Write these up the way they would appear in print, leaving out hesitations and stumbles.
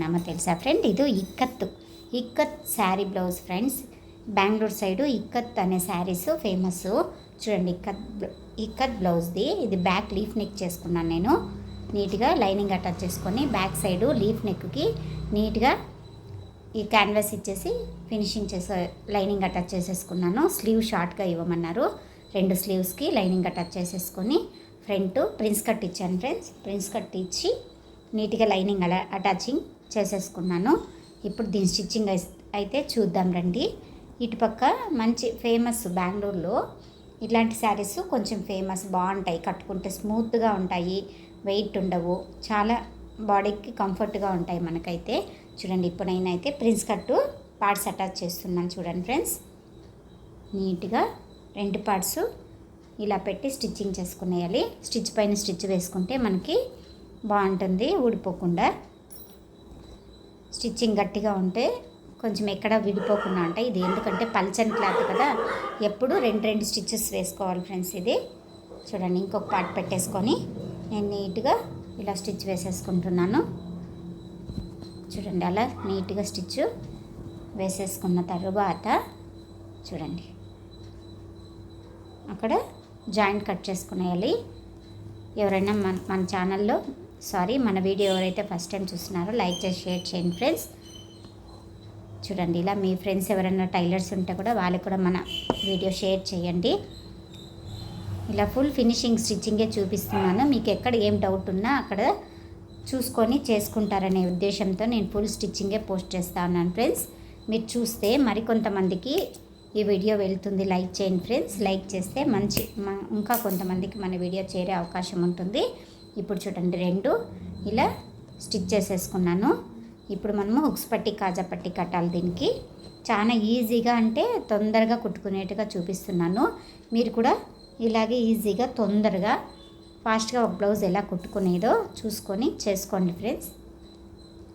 చేసుకున్నామో తెలుసా ఫ్రెండ్? ఇది ikat sari blouse friends. Bengaluru side ikat అనే శారీస్ ఫేమస్. చూడండి, ఇక్కత్ బ్లౌజ్ది. ఇది బ్యాక్ లీఫ్ నెక్ చేసుకున్నాను నేను. నీట్గా లైనింగ్ అటాచ్ చేసుకొని బ్యాక్ సైడు లీఫ్ నెక్కి నీట్గా ఈ క్యాన్వాస్ ఇచ్చేసి ఫినిషింగ్ చేసే లైనింగ్ అటాచ్ చేసేసుకున్నాను. స్లీవ్ షార్ట్గా ఇవ్వమన్నారు. 2 స్లీవ్స్కి లైనింగ్ అటాచ్ చేసేసుకొని ఫ్రంట్ ప్రిన్స్ కట్ ఇచ్చాను ఫ్రెండ్స్. ప్రిన్స్ కట్ ఇచ్చి నీట్గా లైనింగ్ అలా అటాచింగ్ చేసేసుకున్నాను. ఇప్పుడు దీని స్టిచ్చింగ్ అయితే చూద్దాం రండి. ఇటుపక్క మంచి ఫేమస్ బెంగళూరులో ఇట్లాంటి శారీస్ కొంచెం ఫేమస్, బాగుంటాయి, కట్టుకుంటే స్మూత్గా ఉంటాయి, వెయిట్ ఉండవు, చాలా బాడీకి కంఫర్ట్గా ఉంటాయి మనకైతే. చూడండి, ఇప్పుడు నేనైతే ప్రిన్స్ కట్టు పార్ట్స్ అటాచ్ చేస్తున్నాను. చూడండి ఫ్రెండ్స్, నీట్గా 2 పార్ట్స్ ఇలా పెట్టి స్టిచ్చింగ్ చేసుకునేయాలి. స్టిచ్ పైన స్టిచ్ వేసుకుంటే మనకి బాగుంటుంది, ఊడిపోకుండా. స్టిచ్చింగ్ గట్టిగా ఉంటే కొంచెం ఎక్కడ విడిపోకుండా ఉంటాయి. ఇది ఎందుకంటే పల్చని క్లాత్ కదా, ఎప్పుడు 2 స్టిచ్చెస్ వేసుకోవాలి ఫ్రెండ్స్. ఇది చూడండి, ఇంకొక పార్ట్ పెట్టేసుకొని నేను నీట్గా ఇలా స్టిచ్ వేసేసుకుంటున్నాను. చూడండి, అలా నీట్గా స్టిచ్ వేసేసుకున్న తరువాత చూడండి అక్కడ జాయింట్ కట్ చేసుకునేయాలి. ఎవరైనా మన ఛానల్లో మన వీడియో ఎవరైతే ఫస్ట్ టైం చూస్తున్నారో లైక్ చేసి షేర్ చేయండి ఫ్రెండ్స్. చూడండి, ఇలా మీ ఫ్రెండ్స్ ఎవరైనా టైలర్స్ ఉంటే కూడా వాళ్ళకి కూడా మన వీడియో షేర్ చేయండి. ఇలా ఫుల్ ఫినిషింగ్ స్టిచ్చింగే చూపిస్తున్నాను. మీకు ఎక్కడ ఏం డౌట్ ఉన్నా అక్కడ చూసుకొని చేసుకుంటారనే ఉద్దేశంతో నేను ఫుల్ స్టిచ్చింగే పోస్ట్ చేస్తా ఉన్నాను ఫ్రెండ్స్. మీరు చూస్తే మరికొంతమందికి ఈ వీడియో వెళ్తుంది. లైక్ చేయండి ఫ్రెండ్స్. లైక్ చేస్తే ఇంకా కొంతమందికి మన వీడియో చేరే అవకాశం ఉంటుంది. ఇప్పుడు చూడండి, 2 ఇలా స్టిచ్ చేసేసుకున్నాను. ఇప్పుడు మనము హుక్స్ పట్టి కాజా పట్టి కట్టాలి. దీనికి చాలా ఈజీగా, అంటే తొందరగా కుట్టుకునేట్టుగా చూపిస్తున్నాను. మీరు కూడా ఇలాగే ఈజీగా తొందరగా ఫాస్ట్గా ఒక బ్లౌజ్ ఎలా కుట్టుకునేదో చూసుకొని చేసుకోండి ఫ్రెండ్స్.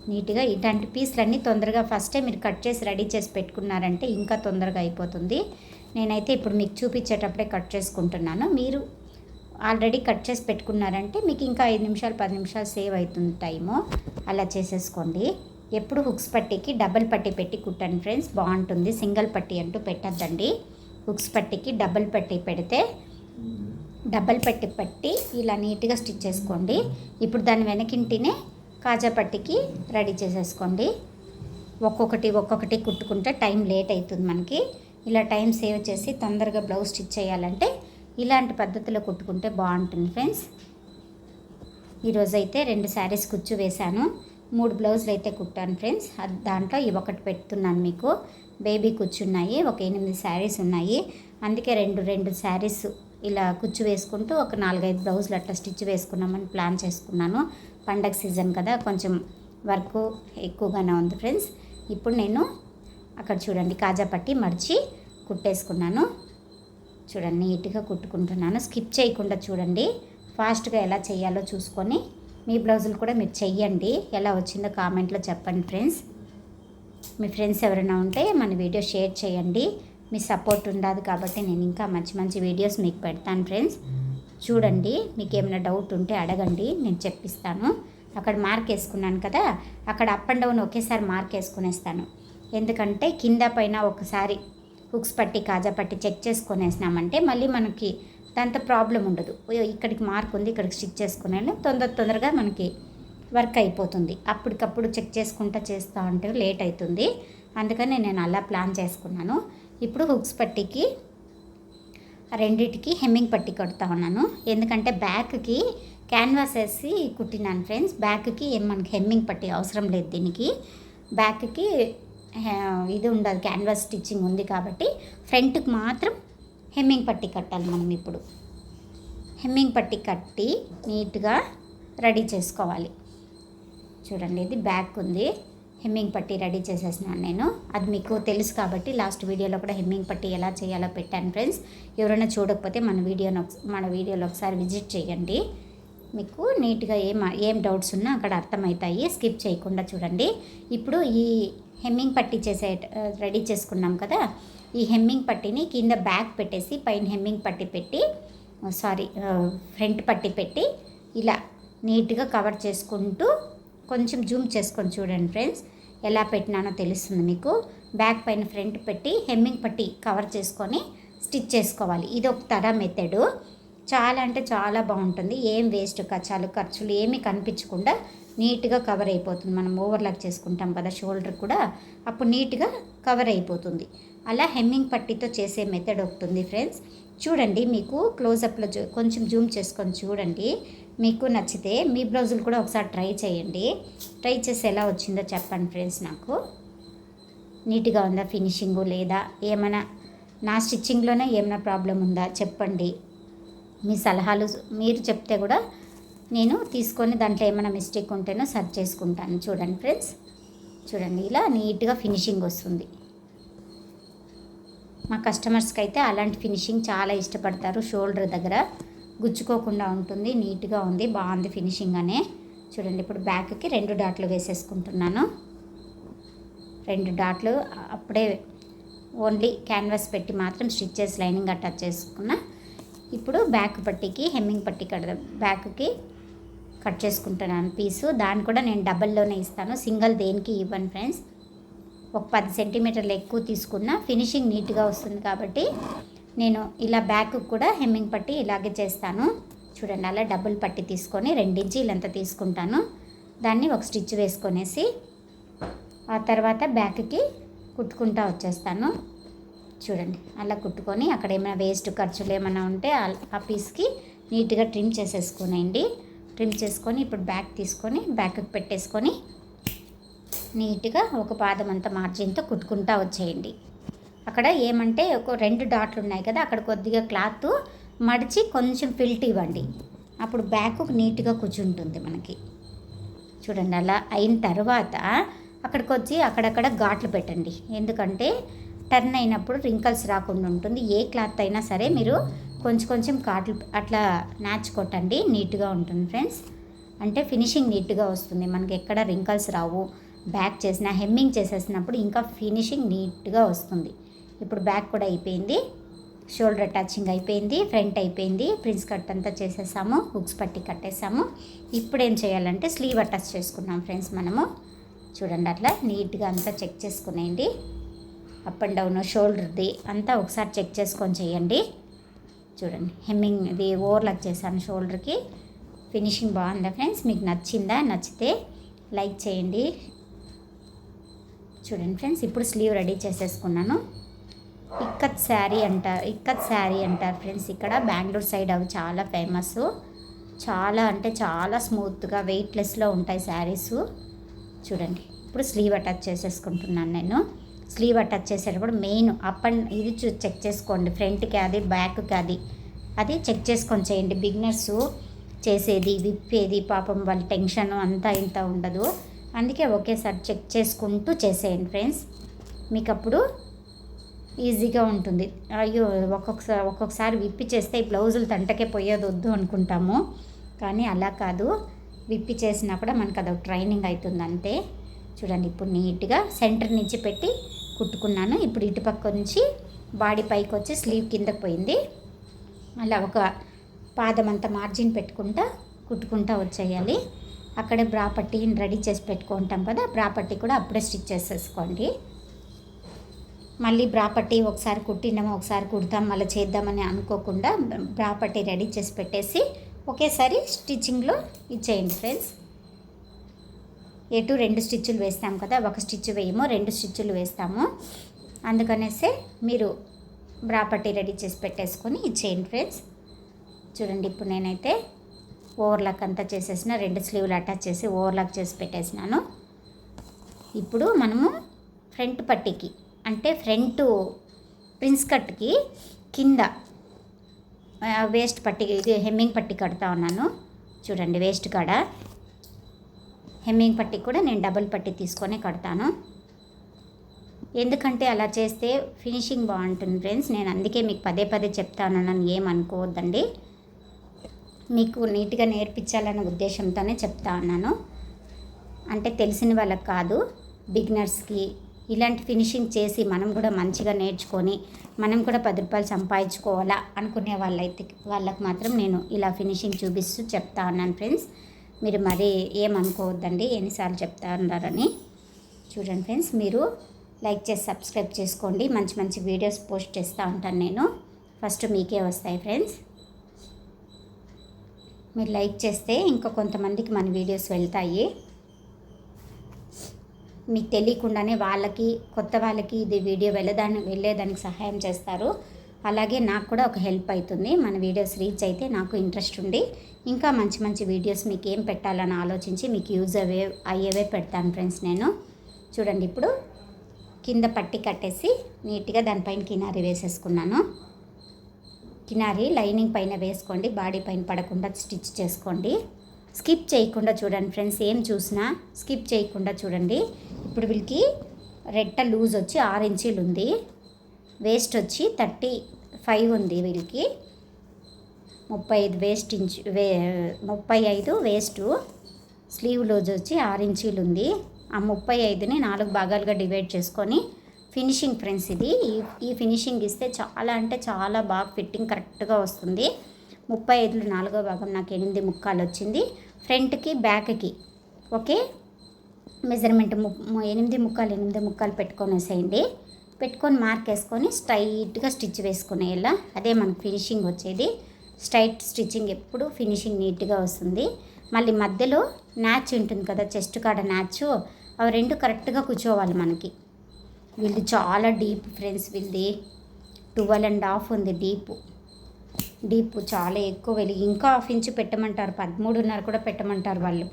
నీట్గా ఇలాంటి పీస్లన్నీ తొందరగా ఫస్టే మీరు కట్ చేసి రెడీ చేసి పెట్టుకున్నారంటే ఇంకా తొందరగా అయిపోతుంది. నేనైతే ఇప్పుడు మీకు చూపించేటప్పుడే కట్ చేసుకుంటున్నాను. మీరు ఆల్రెడీ కట్ చేసి పెట్టుకున్నారంటే మీకు ఇంకా 5 నిమిషాలు 10 నిమిషాలు సేవ్ అవుతుంది టైము. అలా చేసేసుకోండి. ఎప్పుడు హుక్స్ పట్టీకి డబల్ పట్టీ పెట్టి కుట్టండి ఫ్రెండ్స్, బాగుంటుంది. సింగిల్ పట్టీ అంటూ పెట్టద్దండి. హుక్స్ పట్టీకి డబల్ పట్టీ పెడితే డబల్ పట్టీ పట్టి ఇలా నీట్గా స్టిచ్ చేసుకోండి. ఇప్పుడు దాని వెనకింటినే కాజా పట్టీకి రెడీ చేసేసుకోండి. ఒక్కొక్కటి కుట్టుకుంటే టైం లేట్ అవుతుంది మనకి. ఇలా టైం సేవ్ చేసి తొందరగా బ్లౌజ్ స్టిచ్ చేయాలంటే ఇలాంటి పద్ధతిలో కుట్టుకుంటే బాగుంటుంది ఫ్రెండ్స్. ఈరోజు అయితే 2 శారీస్ కుచ్చు వేశాను, 3 బ్లౌజులు అయితే కుట్టాను ఫ్రెండ్స్. దాంట్లో ఇవి ఒకటి పెడుతున్నాను మీకు. బేబీ కూర్చున్నాయి, ఒక 8 శారీస్ ఉన్నాయి. అందుకే 2 శారీస్ ఇలా కుచ్చు వేసుకుంటూ ఒక 4-5 బ్లౌజులు అట్లా స్టిచ్ వేసుకున్నామని ప్లాన్ చేసుకున్నాను. పండగ సీజన్ కదా, కొంచెం వర్క్ ఎక్కువగానే ఉంది ఫ్రెండ్స్. ఇప్పుడు నేను అక్కడ చూడండి కాజా పట్టి మడిచి కుట్టేసుకున్నాను. చూడండి, నీట్గా కుట్టుకుంటున్నాను. స్కిప్ చేయకుండా చూడండి. ఫాస్ట్గా ఎలా చేయాలో చూసుకొని మీ బ్లౌజులు కూడా మీరు చెయ్యండి. ఎలా వచ్చిందో కామెంట్లో చెప్పండి ఫ్రెండ్స్. మీ ఫ్రెండ్స్ ఎవరైనా ఉంటే మన వీడియో షేర్ చేయండి. మీ సపోర్ట్ ఉండదు కాబట్టి నేను ఇంకా మంచి వీడియోస్ మీకు పెడతాను ఫ్రెండ్స్. చూడండి, మీకు ఏమైనా డౌట్ ఉంటే అడగండి, నేను చెప్పిస్తాను. అక్కడ మార్క్ వేసుకున్నాను కదా, అక్కడ అప్ అండ్ డౌన్ ఒకేసారి మార్క్ వేసుకునేస్తాను. ఎందుకంటే కింద పైన ఒకసారి హుక్స్ పట్టి కాజా పట్టి చెక్ చేసుకునేసినామంటే మళ్ళీ మనకి దాంతో ప్రాబ్లం ఉండదు. ఇక్కడికి మార్క్ ఉంది, ఇక్కడికి స్టిచ్ చేసుకునే తొందరగా మనకి వర్క్ అయిపోతుంది. అప్పటికప్పుడు చెక్ చేసుకుంటా చేస్తూ ఉంటే లేట్ అవుతుంది. అందుకని నేను అలా ప్లాన్ చేసుకున్నాను. ఇప్పుడు హుక్స్ పట్టీకి 2టికి హెమ్మింగ్ పట్టి కొడుతూ ఉన్నాను. ఎందుకంటే బ్యాక్కి క్యాన్వాస్ వేసి కుట్టినాను ఫ్రెండ్స్. బ్యాక్కి మనకి హెమ్మింగ్ పట్టి అవసరం లేదు. దీనికి బ్యాక్కి ఇది ఉండదు, క్యాన్వాస్ స్టిచ్చింగ్ ఉంది కాబట్టి ఫ్రంట్కి మాత్రం హెమ్మింగ్ పట్టి కట్టాలి మనం. ఇప్పుడు హెమ్మింగ్ పట్టి కట్టి నీట్గా రెడీ చేసుకోవాలి. చూడండి, ఇది బ్యాక్ ఉంది, హెమ్మింగ్ పట్టి రెడీ చేసేసినాను నేను. అది మీకు తెలుసు కాబట్టి లాస్ట్ వీడియోలో కూడా హెమ్మింగ్ పట్టి ఎలా చేయాలో పెట్టాను ఫ్రెండ్స్. ఎవరైనా చూడకపోతే మన వీడియోలో ఒకసారి విజిట్ చేయండి. మీకు నీట్గా ఏం డౌట్స్ ఉన్నా అక్కడ అర్థమవుతాయి. స్కిప్ చేయకుండా చూడండి. ఇప్పుడు ఈ హెమ్మింగ్ పట్టి రెడీ చేసుకున్నాం కదా, ఈ హెమ్మింగ్ పట్టిని కింద బ్యాక్ పెట్టేసి పైన హెమ్మింగ్ పట్టి పెట్టి ఫ్రంట్ పట్టి పెట్టి ఇలా నీట్గా కవర్ చేసుకుంటూ కొంచెం జూమ్ చేసుకొని చూడండి ఫ్రెండ్స్, ఎలా పెట్టినానో తెలుస్తుంది మీకు. బ్యాక్ పైన ఫ్రంట్ పెట్టి హెమ్మింగ్ పట్టి కవర్ చేసుకొని స్టిచ్ చేసుకోవాలి. ఇది ఒక తర మెథడు. చాలా అంటే చాలా బాగుంటుంది. ఏం వేస్ట్ కచ్చాలు ఖర్చులు ఏమీ కనిపించకుండా నీట్గా కవర్ అయిపోతుంది. మనం ఓవర్లాక్ చేసుకుంటాం కదా షోల్డర్ కూడా, అప్పుడు నీట్గా కవర్ అయిపోతుంది. అలా హెమ్మింగ్ పట్టీతో చేసే మెథడ్ ఒకటి ఉంది ఫ్రెండ్స్. చూడండి, మీకు క్లోజప్లో కొంచెం జూమ్ చేసుకొని చూడండి. మీకు నచ్చితే మీ బ్లౌజులు కూడా ఒకసారి ట్రై చేయండి. ట్రై చేసి ఎలా వచ్చిందో చెప్పండి ఫ్రెండ్స్. నాకు నీట్గా ఉందా ఫినిషింగు, లేదా ఏమైనా నా స్టిచ్చింగ్లోనే ఏమైనా ప్రాబ్లం ఉందా చెప్పండి. మీ సలహాలు మీరు చెప్తే కూడా నేను తీసుకొని దాంట్లో ఏమైనా మిస్టేక్ ఉంటేనో సర్చ్ చేసుకుంటాను. చూడండి ఫ్రెండ్స్, చూడండి ఇలా నీట్గా ఫినిషింగ్ వస్తుంది. మా కస్టమర్స్కి అయితే అలాంటి ఫినిషింగ్ చాలా ఇష్టపడతారు. షోల్డర్ దగ్గర గుచ్చుకోకుండా ఉంటుంది, నీట్గా ఉంది, బాగుంది ఫినిషింగ్ అనే. చూడండి, ఇప్పుడు బ్యాక్కి 2 డాట్లు వేసేసుకుంటున్నాను. 2 డాట్లు అప్పుడే ఓన్లీ క్యాన్వాస్ పెట్టి మాత్రం స్టిచ్ చేసి లైనింగ్ అటాచ్ చేసుకున్నా. ఇప్పుడు బ్యాక్ పట్టీకి హెమ్మింగ్ పట్టీ బ్యాక్కి కట్ చేసుకుంటున్నాను పీసు. దాన్ని కూడా నేను డబల్లోనే ఇస్తాను, సింగిల్ దేనికి ఇవ్వను ఫ్రెండ్స్. ఒక 10 సెంటీమీటర్లు ఎక్కువ తీసుకున్నా ఫినిషింగ్ నీట్గా వస్తుంది కాబట్టి నేను ఇలా బ్యాక్ కూడా హెమ్మింగ్ పట్టీ ఇలాగే చేస్తాను. చూడండి, అలా డబుల్ పట్టీ తీసుకొని 2 ఇంచీలంతా తీసుకుంటాను. దాన్ని ఒక స్టిచ్ వేసుకొనేసి ఆ తర్వాత బ్యాక్కి కుట్టుకుంటా వచ్చేస్తాను. చూడండి, అలా కుట్టుకొని అక్కడ ఏమైనా వేస్ట్ ఖర్చులు ఏమైనా ఉంటే ఆ పీస్కి నీట్గా ట్రిమ్ చేసేసుకునేయండి. ట్రిమ్ చేసుకొని ఇప్పుడు బ్యాక్ తీసుకొని బ్యాక్కి పెట్టేసుకొని నీట్గా ఒక పాదం అంతా మార్జిన్తో కుట్టుకుంటా వచ్చేయండి. అక్కడ ఏమంటే ఒక 2 డాట్లు ఉన్నాయి కదా, అక్కడ కొద్దిగా క్లాత్ మడిచి కొంచెం ఫిల్ట్ ఇవ్వండి. అప్పుడు బ్యాక్ నీట్గా కూర్చుంటుంది మనకి. చూడండి, అలా అయిన తర్వాత అక్కడికి వచ్చి అక్కడక్కడ ఘాట్లు పెట్టండి. ఎందుకంటే టర్న్ అయినప్పుడు రింకల్స్ రాకుండా ఉంటుంది. ఏ క్లాత్ అయినా సరే మీరు కొంచెం ఘాట్లు అట్లా మ్యాచ్ కొట్టండి, నీట్గా ఉంటుంది ఫ్రెండ్స్. అంటే ఫినిషింగ్ నీట్గా వస్తుంది, మనకి ఎక్కడ రింకల్స్ రావు. బ్యాక్ చేసిన హెమ్మింగ్ చేసేసినప్పుడు ఇంకా ఫినిషింగ్ నీట్గా వస్తుంది. ఇప్పుడు బ్యాక్ కూడా అయిపోయింది, షోల్డర్ అటాచింగ్ అయిపోయింది, ఫ్రంట్ అయిపోయింది, ప్రిన్స్ కట్ అంతా చేసేసాము, హుక్స్ పట్టి కట్టేసాము. ఇప్పుడు ఏం చేయాలంటే స్లీవ్ అటాచ్ చేసుకున్నాం ఫ్రెండ్స్ మనము. చూడండి, అట్లా నీట్గా అంతా చెక్ చేసుకునేయండి. అప్ అండ్ డౌన్ షోల్డర్ది అంతా ఒకసారి చెక్ చేసుకొని చేయండి. చూడండి, హెమ్మింగ్ ఇది ఓవర్లాక్ చేశాను షోల్డర్కి. ఫినిషింగ్ బాగుందా ఫ్రెండ్స్? మీకు నచ్చిందా? నచ్చితే లైక్ చేయండి. చూడండి ఫ్రెండ్స్, ఇప్పుడు స్లీవ్ రెడీ చేసేసుకున్నాను. ఇక్కత్ శారీ అంటారు ఫ్రెండ్స్. ఇక్కడ బెంగళూరు సైడ్ అవి చాలా ఫేమస్. చాలా అంటే చాలా స్మూత్గా వెయిట్లెస్లో ఉంటాయి శారీస్. చూడండి, ఇప్పుడు స్లీవ్ అటాచ్ చేసేసుకుంటున్నాను నేను. స్లీవ్ అటాచ్ చేసేటప్పుడు మెయిన్ అప్ అండ్ ఇది చెక్ చేసుకోండి, ఫ్రంట్కి అది బ్యాక్కి అది చెక్ చేసుకొని చేయండి. బిగినర్స్ చేసేది విప్పేది పాపం వాళ్ళ టెన్షన్ అంతా ఇంత ఉండదు. అందుకే ఒకేసారి చెక్ చేసుకుంటూ చేసేయండి ఫ్రెండ్స్, మీకు అప్పుడు ఈజీగా ఉంటుంది. అయ్యో ఒక్కొక్కసారి విప్పి చేస్తే ఈ బ్లౌజులు తంటకే పోయేది వద్దు అనుకుంటాము, కానీ అలా కాదు. విప్పి చేసినా కూడా మనకు అదొక ట్రైనింగ్ అవుతుంది అంతే. చూడండి, ఇప్పుడు నీట్గా సెంటర్ నుంచి పెట్టి కుట్టుకున్నాను. ఇప్పుడు ఇటుపక్క నుంచి బాడీ పైకి వచ్చి స్లీవ్ కిందకి పోయింది. అలా ఒక పాదం అంతా మార్జిన్ పెట్టుకుంటా కుట్టుకుంటా వచ్చేయాలి. అక్కడే బ్రా పట్టీని రెడీ చేసి పెట్టుకుంటాం కదా, బ్రా పట్టీ కూడా అప్పుడే స్టిచ్ చేసేసుకోండి. మళ్ళీ బ్రా పట్టీ ఒకసారి కుట్టినామో ఒకసారి కుడతాం మళ్ళీ చేద్దామని అనుకోకుండా బ్రా పట్టీ రెడీ చేసి పెట్టేసి ఒకేసారి స్టిచ్చింగ్లో ఇచ్చేయండి ఫ్రెండ్స్. ఎటు 2 స్టిచ్చులు వేస్తాం కదా, ఒక స్టిచ్ వేయమో 2 స్టిచ్చులు వేస్తాము. అందుకనేసే మీరు బ్రా పట్టీ రెడీ చేసి పెట్టేసుకొని ఇచ్చేయండి ఫ్రెండ్స్. చూడండి, ఇప్పుడు నేనైతే ఓవర్లాక్ అంతా చేసేసిన, 2 స్లీవ్లు అటాచ్ చేసి ఓవర్లాక్ చేసి పెట్టేసినాను. ఇప్పుడు మనము ఫ్రంట్ పట్టీకి అంటే ఫ్రంట్ ప్రిన్స్ కట్కి కింద వేస్ట్ పట్టీ ఇది హెమ్మింగ్ పట్టీ కడతా ఉన్నాను. చూడండి, వేస్ట్ కాడ హెమ్మింగ్ పట్టీ కూడా నేను డబుల్ పట్టీ తీసుకొని కడతాను. ఎందుకంటే అలా చేస్తే ఫినిషింగ్ బాగుంటుంది ఫ్రెండ్స్. నేను అందుకే మీకు పదే చెప్తాను, నన్ను ఏమనుకోవద్దండి. మీకు నీట్గా నేర్పించాలనే ఉద్దేశంతోనే చెప్తా ఉన్నాను. అంటే తెలిసిన వాళ్ళకి కాదు, బిగినర్స్కి ఇలాంటి ఫినిషింగ్ చేసి మనం కూడా మంచిగా నేర్చుకొని మనం కూడా 10 రూపాయలు సంపాదించుకోవాలా అనుకునే వాళ్ళకి మాత్రం నేను ఇలా ఫినిషింగ్ చూపిస్తూ చెప్తా ఉన్నాను ఫ్రెండ్స్. మీరు మరీ ఏమనుకోవద్దండి, ఎన్నిసార్లు చెప్తా ఉన్నారని. చూడండి ఫ్రెండ్స్, మీరు లైక్ చేసి సబ్స్క్రైబ్ చేసుకోండి. మంచి మంచి వీడియోస్ పోస్ట్ చేస్తూ ఉంటాను నేను. ఫస్ట్ మీకే వస్తాయి ఫ్రెండ్స్. మీరు లైక్ చేస్తే ఇంకా కొంతమందికి మన వీడియోస్ వెళ్తాయి. మీకు తెలియకుండానే వాళ్ళకి, కొత్త వాళ్ళకి ఇది వీడియో వెళ్ళేదానికి సహాయం చేస్తారు. అలాగే నాకు కూడా ఒక హెల్ప్ అవుతుంది. మన వీడియోస్ రీచ్ అయితే నాకు ఇంట్రెస్ట్ ఉండి ఇంకా మంచి మంచి వీడియోస్ మీకు ఏం పెట్టాలని ఆలోచించి మీకు యూజ్ అయ్యేవే పెడతాను ఫ్రెండ్స్ నేను. చూడండి, ఇప్పుడు కింద పట్టి కట్టేసి నీట్గా దానిపైన కినారి వేసేసుకున్నాను. కినారి లైనింగ్ పైన వేసుకోండి, బాడీ పైన పడకుండా స్టిచ్ చేసుకోండి. స్కిప్ చేయకుండా చూడండి ఫ్రెండ్స్, ఏం చూసినా స్కిప్ చేయకుండా చూడండి. ఇప్పుడు వీళ్ళకి రెట్ట లూజ్ వచ్చి 6 ఇంచీలు ఉంది, వేస్ట్ వచ్చి 35 ఉంది. వీళ్ళకి 35 వేస్ట్, స్లీవ్ లూజ్ వచ్చి 6 ఇంచీలు ఉంది. ఆ 35ని 4 భాగాలుగా డివైడ్ చేసుకొని ఫినిషింగ్ ఫ్రెండ్స్ ఇది. ఈ ఫినిషింగ్ ఇస్తే చాలా అంటే చాలా బాగా ఫిట్టింగ్ కరెక్ట్గా వస్తుంది. 35లో 4వ భాగం నాకు 8 ముక్కాలు వచ్చింది. ఫ్రంట్కి బ్యాక్కి ఓకే మెజర్మెంట్ 8 ముక్కాలు పెట్టుకొని మార్క్ వేసుకొని స్ట్రైట్గా స్టిచ్ వేసుకునేలా. అదే మనకు ఫినిషింగ్ వచ్చేది. స్ట్రైట్ స్టిచ్చింగ్ ఎప్పుడు ఫినిషింగ్ నీట్గా వస్తుంది. మళ్ళీ మధ్యలో న్యాచ్ ఉంటుంది కదా, చెస్ట్ కాడ న్యాచ్, అవి 2 కరెక్ట్గా కూర్చోవాలి మనకి. వీళ్ళది చాలా డీప్ ఫ్రెండ్స్, వీళ్ళది 12.5 ఉంది డీప్ చాలా ఎక్కువ. వెళ్ళి ఇంకా 1/2 ఇంచ్ పెట్టమంటారు, 13.5 కూడా పెట్టమంటారు వాళ్ళు.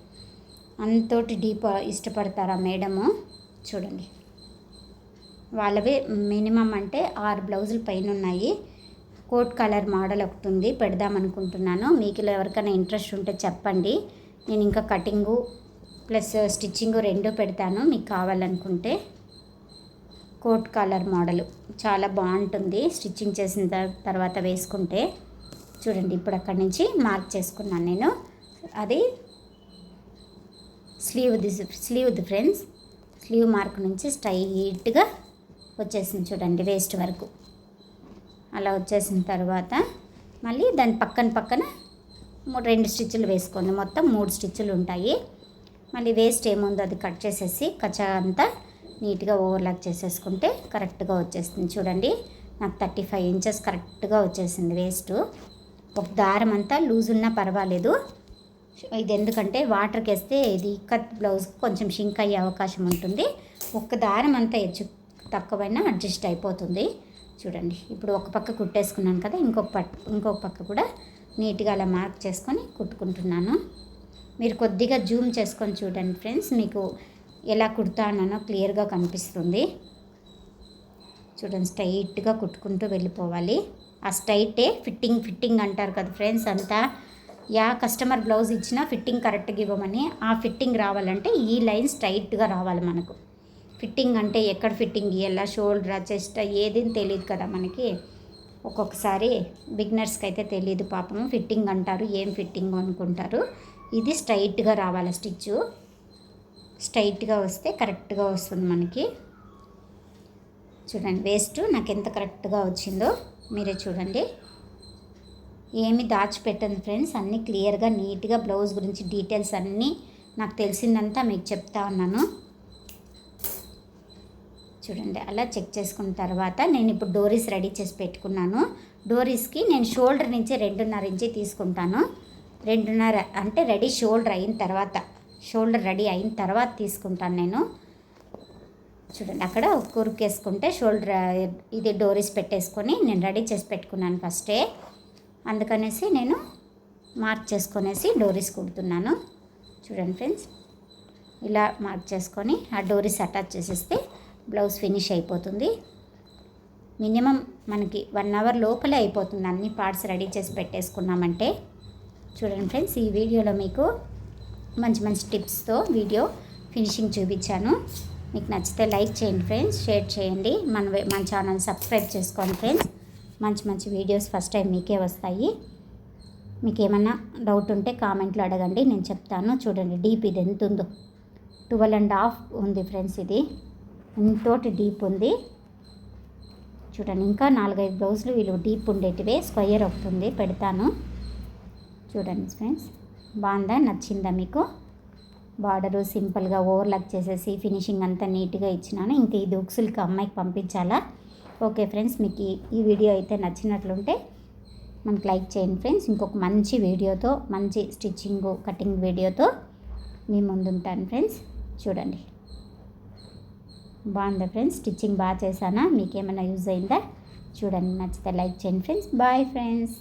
అంతోటి డీప్ ఇష్టపడతారు ఆ మేడము. చూడండి, వాళ్ళవే మినిమం అంటే 6 బ్లౌజులు పైన ఉన్నాయి. కోట్ కలర్ మోడల్ ఒకటి ఉంది, పెడదామనుకుంటున్నాను. మీకు ఎవరికైనా ఇంట్రెస్ట్ ఉంటే చెప్పండి. నేను ఇంకా కటింగు ప్లస్ స్టిచ్చింగ్ 2 పెడతాను మీకు కావాలనుకుంటే. కోట్ కలర్ మోడలు చాలా బాగుంటుంది స్టిచ్చింగ్ చేసిన తర్వాత వేసుకుంటే. చూడండి, ఇప్పుడు అక్కడి నుంచి మార్క్ చేసుకున్నాను నేను. అది స్లీవ్ది ఫ్రెండ్స్. స్లీవ్ మార్క్ నుంచి స్ట్రైట్గా వచ్చేసింది చూడండి, వేస్ట్ వరకు. అలా వచ్చేసిన తర్వాత మళ్ళీ దాని పక్కన 2 స్టిచ్చులు వేసుకోండి. మొత్తం 3 స్టిచ్చులు ఉంటాయి. మళ్ళీ వేస్ట్ ఏముందో అది కట్ చేసేసి కచ్చా అంతా నీట్గా ఓవర్లాక్ చేసేసుకుంటే కరెక్ట్గా వచ్చేస్తుంది. చూడండి, నాకు 35 ఇంచెస్ కరెక్ట్గా వచ్చేసింది వేస్ట్. ఒక దారం అంతా లూజ్ ఉన్నా పర్వాలేదు. ఇది ఎందుకంటే వాటర్కి వేస్తే ఇది కట్ బ్లౌజ్ కొంచెం షింక్ అయ్యే అవకాశం ఉంటుంది. ఒక దారం అంతా హెచ్చు తక్కువైనా అడ్జస్ట్ అయిపోతుంది. చూడండి, ఇప్పుడు ఒక పక్క కుట్టేసుకున్నాను కదా, ఇంకొక పక్క కూడా నీట్గా అలా మార్క్ చేసుకొని కుట్టుకుంటున్నాను. మీరు కొద్దిగా జూమ్ చేసుకొని చూడండి ఫ్రెండ్స్, మీకు ఎలా కుడతానో క్లియర్గా కనిపిస్తుంది. చూడండి, స్ట్రైట్గా కుట్టుకుంటూ వెళ్ళిపోవాలి. ఆ స్ట్రైటే ఫిట్టింగ్ అంటారు కదా ఫ్రెండ్స్. అంతా కస్టమర్ బ్లౌజ్ ఇచ్చినా ఫిట్టింగ్ కరెక్ట్గా ఇవ్వమని, ఆ ఫిట్టింగ్ రావాలంటే ఈ లైన్ స్ట్రైట్గా రావాలి మనకు. ఫిట్టింగ్ అంటే ఎక్కడ ఫిట్టింగ్ ఇవ్వాలా, షోల్డర్ చెస్ట్ ఏది తెలియదు కదా మనకి. ఒక్కొక్కసారి బిగినర్స్కి అయితే తెలియదు పాపము, ఫిట్టింగ్ అంటారు, ఏం ఫిట్టింగ్ అనుకుంటారు. ఇది స్ట్రైట్గా రావాలి, స్టిచ్చు స్ట్రైట్గా వస్తే కరెక్ట్గా వస్తుంది మనకి. చూడండి, వేస్ట్ నాకు ఎంత కరెక్ట్గా వచ్చిందో మీరే చూడండి. ఏమి దాచిపెట్టండి ఫ్రెండ్స్, అన్నీ క్లియర్గా నీట్గా బ్లౌజ్ గురించి డీటెయిల్స్ అన్నీ నాకు తెలిసిందంతా మీకు చెప్తా ఉన్నాను. చూడండి, అలా చెక్ చేసుకున్న తర్వాత నేను ఇప్పుడు డోరీస్ రెడీ చేసి పెట్టుకున్నాను. డోరీస్కి నేను షోల్డర్ నుంచి 2.5 ఇంచి తీసుకుంటాను. 2.5 అంటే రెడీ షోల్డర్ రెడీ అయిన తర్వాత తీసుకుంటాను నేను. చూడండి, అక్కడ ఒక కురుకు వేసుకుంటే షోల్డర్ ఇది డోరీస్ పెట్టేసుకొని నేను రెడీ చేసి పెట్టుకున్నాను ఫస్టే. అందుకనేసి నేను మార్క్ చేసుకొనేసి డోరీస్ కుడుతున్నాను. చూడండి ఫ్రెండ్స్, ఇలా మార్క్ చేసుకొని ఆ డోరీస్ అటాచ్ చేసేస్తే బ్లౌజ్ ఫినిష్ అయిపోతుంది. మినిమం మనకి 1 అవర్ లోపలే అయిపోతుంది అన్ని పార్ట్స్ రెడీ చేసి పెట్టేసుకున్నామంటే. చూడండి ఫ్రెండ్స్, ఈ వీడియోలో మీకు మంచి మంచి టిప్స్తో వీడియో ఫినిషింగ్ చూపించాను. మీకు నచ్చితే లైక్ చేయండి ఫ్రెండ్స్, షేర్ చేయండి, మన ఛానల్ సబ్స్క్రైబ్ చేసుకోండి ఫ్రెండ్స్. మంచి మంచి వీడియోస్ ఫస్ట్ టైం మీకే వస్తాయి. మీకు ఏమన్నా డౌట్ ఉంటే కామెంట్లో అడగండి, నేను చెప్తాను. చూడండి, డీప్ ఇది ఎంత ఉందో, 12.5 ఉంది ఫ్రెండ్స్. ఇది ఇంతోటి డీప్ ఉంది. చూడండి, ఇంకా 4-5 బ్లౌజులు వీళ్ళు డీప్ ఉండేటివే. స్క్వయర్ ఒకటి ఉంది, పెడతాను. చూడండి ఫ్రెండ్స్, బాగుందా, నచ్చిందా మీకు? బార్డరు సింపుల్గా ఓవర్లాక్ చేసేసి ఫినిషింగ్ అంతా నీట్గా ఇచ్చినాను. ఇంక ఇది ఉక్సులకి అమ్మాయికి పంపించాలా. ఓకే ఫ్రెండ్స్, మీకు ఈ వీడియో అయితే నచ్చినట్లుంటే మనకి లైక్ చేయండి ఫ్రెండ్స్. ఇంకొక మంచి వీడియోతో, మంచి స్టిచ్చింగ్ కటింగ్ వీడియోతో మీ ముందుంటాను ఫ్రెండ్స్. చూడండి బాగుందా ఫ్రెండ్స్, స్టిచ్చింగ్ బాగా చేశానా, మీకేమైనా యూజ్ అయిందా? చూడండి, నచ్చితే లైక్ చేయండి ఫ్రెండ్స్. Bye friends.